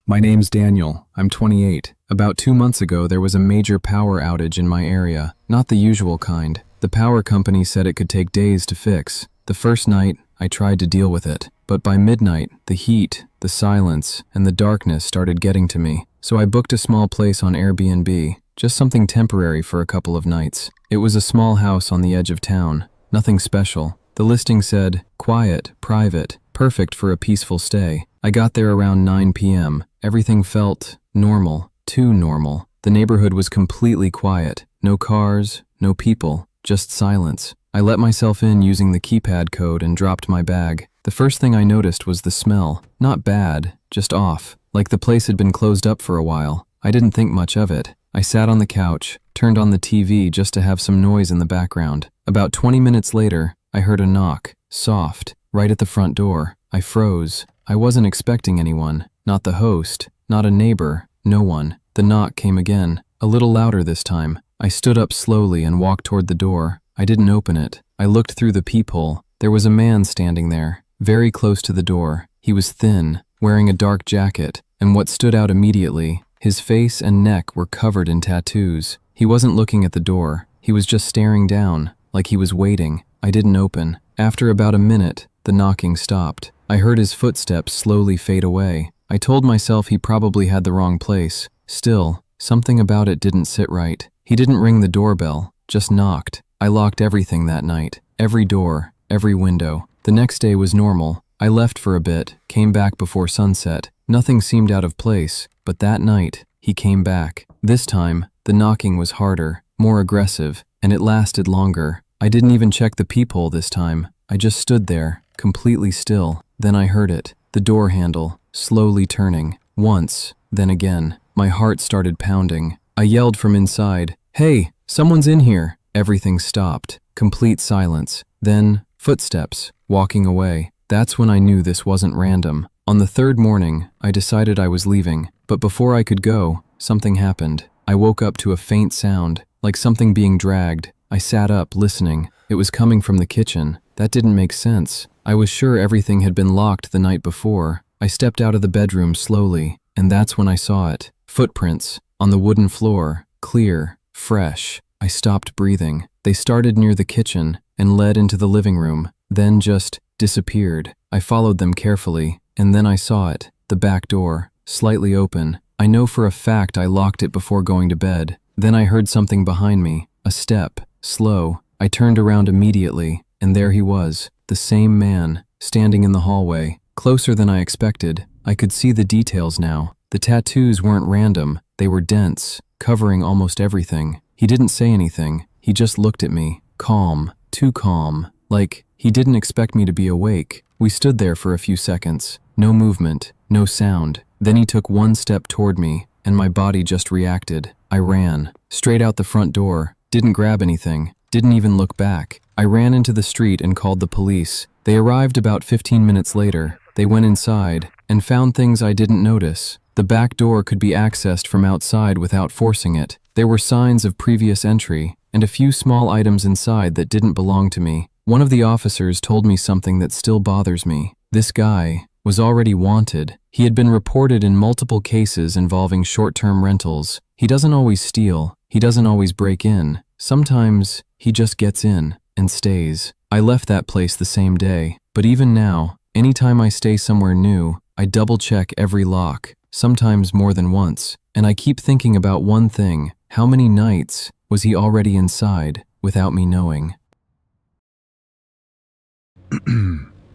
My name's Daniel. I'm 28. About 2 months ago, there was a major power outage in my area. Not the usual kind. The power company said it could take days to fix. The first night, I tried to deal with it. But by midnight, the heat, the silence, and the darkness started getting to me. So I booked a small place on Airbnb, just something temporary for a couple of nights. It was a small house on the edge of town. Nothing special. The listing said, quiet, private, perfect for a peaceful stay. I got there around 9 p.m. Everything felt normal, too normal. The neighborhood was completely quiet. No cars, no people, just silence. I let myself in using the keypad code and dropped my bag. The first thing I noticed was the smell. Not bad, just off, like the place had been closed up for a while. I didn't think much of it. I sat on the couch, turned on the TV just to have some noise in the background. About 20 minutes later, I heard a knock, soft, right at the front door. I froze. I wasn't expecting anyone. Not the host, not a neighbor, no one. The knock came again, a little louder this time. I stood up slowly and walked toward the door. I didn't open it. I looked through the peephole. There was a man standing there, very close to the door. He was thin, wearing a dark jacket, and what stood out immediately, his face and neck were covered in tattoos. He wasn't looking at the door. He was just staring down, like he was waiting. I didn't open. After about a minute, the knocking stopped. I heard his footsteps slowly fade away. I told myself he probably had the wrong place. Still, something about it didn't sit right. He didn't ring the doorbell, just knocked. I locked everything that night. Every door, every window. The next day was normal. I left for a bit, came back before sunset. Nothing seemed out of place, but that night, he came back. This time, the knocking was harder, more aggressive, and it lasted longer. I didn't even check the peephole this time. I just stood there, completely still. Then I heard it, the door handle, slowly turning. Once, then again. My heart started pounding. I yelled from inside, "Hey, someone's in here!" Everything stopped. Complete silence. Then, footsteps, walking away. That's when I knew this wasn't random. On the third morning, I decided I was leaving. But before I could go, something happened. I woke up to a faint sound, like something being dragged. I sat up, listening. It was coming from the kitchen. That didn't make sense. I was sure everything had been locked the night before. I stepped out of the bedroom slowly, and that's when I saw it. Footprints, on the wooden floor, clear, fresh. I stopped breathing. They started near the kitchen and led into the living room, then just disappeared. I followed them carefully, and then I saw it, the back door, slightly open. I know for a fact I locked it before going to bed. Then I heard something behind me, a step, slow. I turned around immediately, and there he was, the same man, standing in the hallway, closer than I expected. I could see the details now. The tattoos weren't random, they were dense, covering almost everything. He didn't say anything, he just looked at me, calm, too calm, like he didn't expect me to be awake. We stood there for a few seconds, no movement, no sound. Then he took one step toward me, and my body just reacted. I ran, straight out the front door, didn't grab anything, didn't even look back. I ran into the street and called the police. They arrived about 15 minutes later. They went inside and found things I didn't notice. The back door could be accessed from outside without forcing it. There were signs of previous entry and a few small items inside that didn't belong to me. One of the officers told me something that still bothers me. This guy was already wanted. He had been reported in multiple cases involving short-term rentals. He doesn't always steal. He doesn't always break in. Sometimes he just gets in and stays. I left that place the same day, but even now, anytime I stay somewhere new, I double-check every lock, sometimes more than once, and I keep thinking about one thing: how many nights was he already inside without me knowing?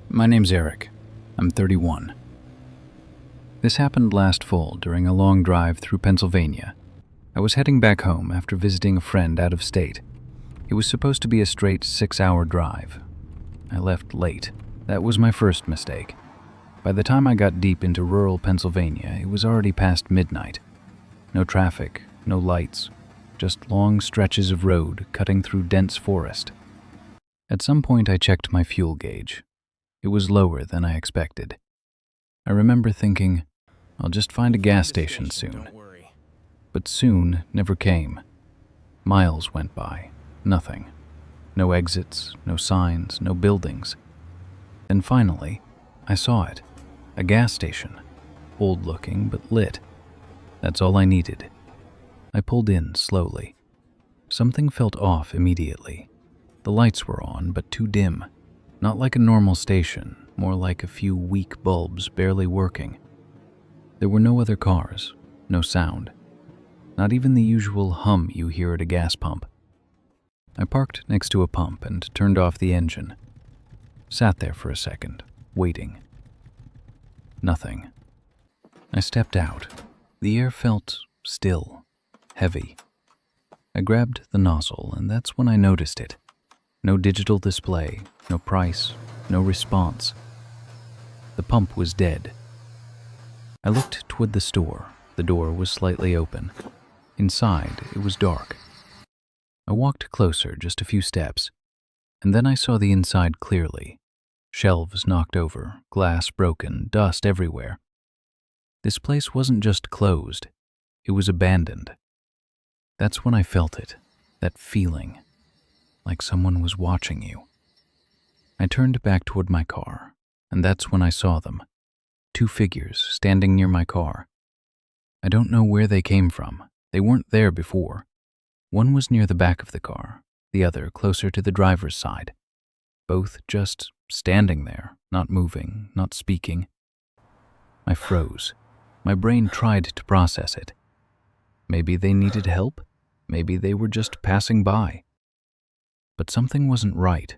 My name's Eric. I'm 31. This happened last fall during a long drive through Pennsylvania. I was heading back home after visiting a friend out of state. It was supposed to be a straight 6-hour drive. I left late. That was my first mistake. By the time I got deep into rural Pennsylvania, it was already past midnight. No traffic, no lights, just long stretches of road cutting through dense forest. At some point I checked my fuel gauge. It was lower than I expected. I remember thinking, I'll just find a gas station soon. But soon never came. Miles went by. Nothing. No exits, no signs, no buildings. Then finally, I saw it. A gas station. old-looking but lit. That's all I needed. I pulled in slowly. Something felt off immediately. The lights were on, but too dim. Not like a normal station, more like a few weak bulbs barely working. There were no other cars, no sound. Not even the usual hum you hear at a gas pump. I parked next to a pump and turned off the engine. Sat there for a second, waiting. Nothing. I stepped out. The air felt still, heavy. I grabbed the nozzle, and that's when I noticed it. No digital display, no price, no response. The pump was dead. I looked toward the store. The door was slightly open. Inside, it was dark. I walked closer, just a few steps, and then I saw the inside clearly. Shelves knocked over, glass broken, dust everywhere. This place wasn't just closed, it was abandoned. That's when I felt it, that feeling, like someone was watching you. I turned back toward my car, and that's when I saw them. 2 figures standing near my car. I don't know where they came from. They weren't there before. One was near the back of the car, the other closer to the driver's side. Both just standing there, not moving, not speaking. I froze. My brain tried to process it. Maybe they needed help. Maybe they were just passing by. But something wasn't right.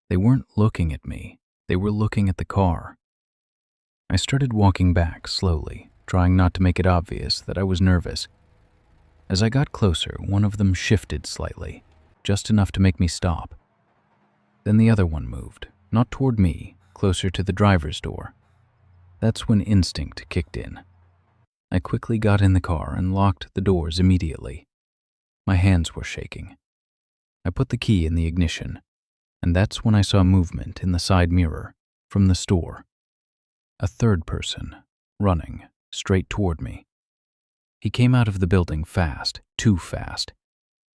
They weren't looking at me. They were looking at the car. I started walking back slowly, trying not to make it obvious that I was nervous. As I got closer, one of them shifted slightly, just enough to make me stop. Then the other one moved, not toward me, closer to the driver's door. That's when instinct kicked in. I quickly got in the car and locked the doors immediately. My hands were shaking. I put the key in the ignition, and that's when I saw movement in the side mirror from the store. A third person, running, straight toward me. He came out of the building fast, too fast.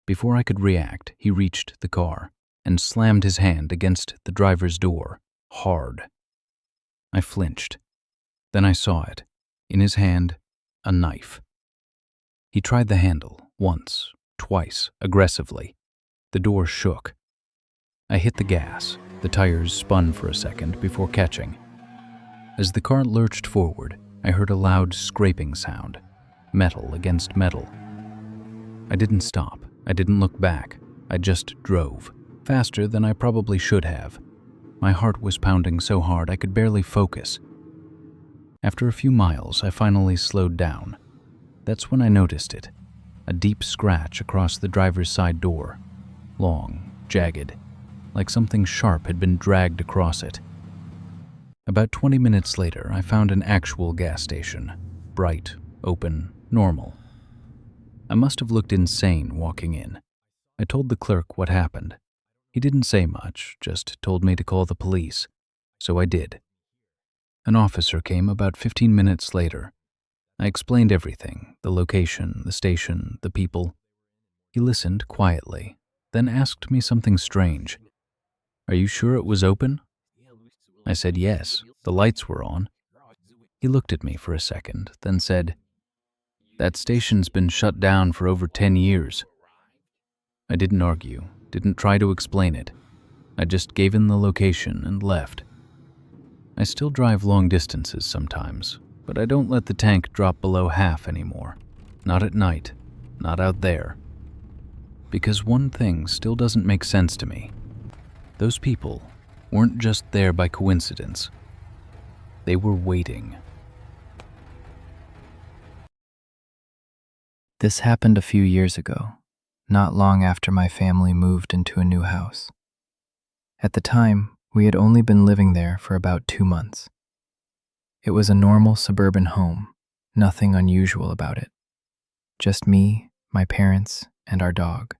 Before I could react, he reached the car and slammed his hand against the driver's door, hard. I flinched. Then I saw it. In his hand, a knife. He tried the handle, once, twice, aggressively. The door shook. I hit the gas. The tires spun for a second before catching. As the car lurched forward, I heard a loud scraping sound, metal against metal. I didn't stop. I didn't look back. I just drove, faster than I probably should have. My heart was pounding so hard I could barely focus. After a few miles, I finally slowed down. That's when I noticed it, a deep scratch across the driver's side door, long, jagged, like something sharp had been dragged across it. About 20 minutes later, I found an actual gas station, bright, open, normal. I must have looked insane walking in. I told the clerk what happened. He didn't say much, just told me to call the police, so I did. An officer came about 15 minutes later. I explained everything, the location, the station, the people. He listened quietly, then asked me something strange. "Are you sure it was open?" I said yes, the lights were on. He looked at me for a second, then said, "That station's been shut down for over 10 years. I didn't argue, didn't try to explain it. I just gave him the location and left. I still drive long distances sometimes, but I don't let the tank drop below half anymore. Not at night, not out there. Because one thing still doesn't make sense to me. Those people weren't just there by coincidence. They were waiting." This happened a few years ago, not long after my family moved into a new house. At the time, we had only been living there for about 2 months. It was a normal suburban home, nothing unusual about it. Just me, my parents, and our dog.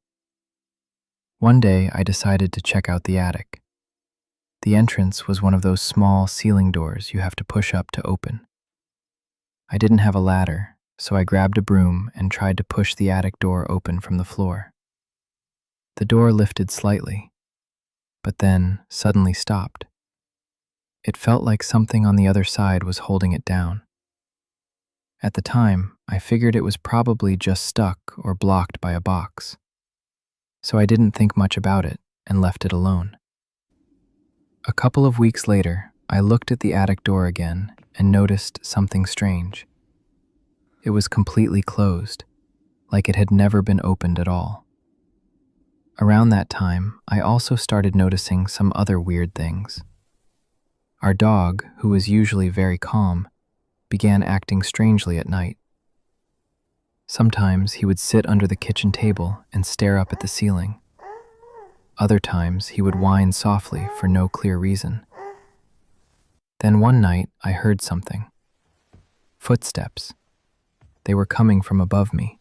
One day, I decided to check out the attic. The entrance was one of those small ceiling doors you have to push up to open. I didn't have a ladder, so I grabbed a broom and tried to push the attic door open from the floor. The door lifted slightly, but then suddenly stopped. It felt like something on the other side was holding it down. At the time, I figured it was probably just stuck or blocked by a box. So I didn't think much about it and left it alone. A couple of weeks later, I looked at the attic door again and noticed something strange. It was completely closed, like it had never been opened at all. Around that time, I also started noticing some other weird things. Our dog, who was usually very calm, began acting strangely at night. Sometimes he would sit under the kitchen table and stare up at the ceiling. Other times he would whine softly for no clear reason. Then one night I heard something. Footsteps. They were coming from above me.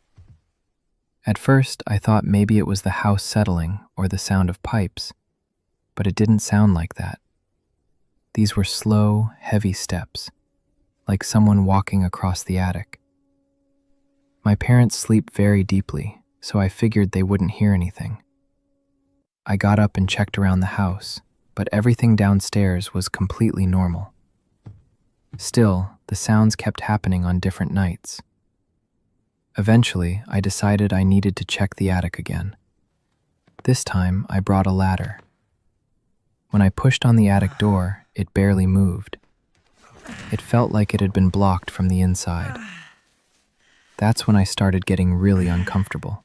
At first I thought maybe it was the house settling or the sound of pipes, but it didn't sound like that. These were slow, heavy steps, like someone walking across the attic. My parents sleep very deeply, so I figured they wouldn't hear anything. I got up and checked around the house, but everything downstairs was completely normal. Still, the sounds kept happening on different nights. Eventually, I decided I needed to check the attic again. This time, I brought a ladder. When I pushed on the attic door, it barely moved. It felt like it had been blocked from the inside. That's when I started getting really uncomfortable.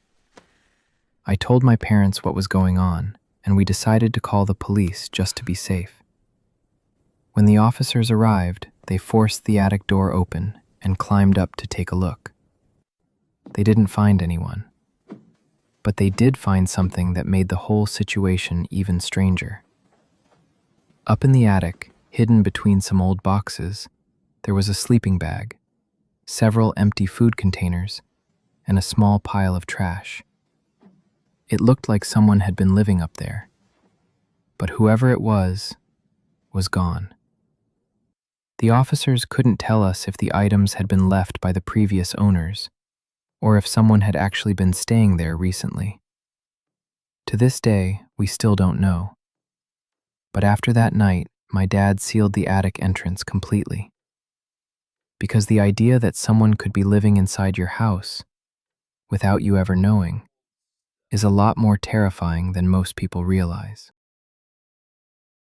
I told my parents what was going on, and we decided to call the police just to be safe. When the officers arrived, they forced the attic door open and climbed up to take a look. They didn't find anyone, but they did find something that made the whole situation even stranger. Up in the attic, hidden between some old boxes, there was a sleeping bag, several empty food containers, and a small pile of trash. It looked like someone had been living up there, but whoever it was gone. The officers couldn't tell us if the items had been left by the previous owners, or if someone had actually been staying there recently. To this day, we still don't know. But after that night, my dad sealed the attic entrance completely. Because the idea that someone could be living inside your house, without you ever knowing, is a lot more terrifying than most people realize.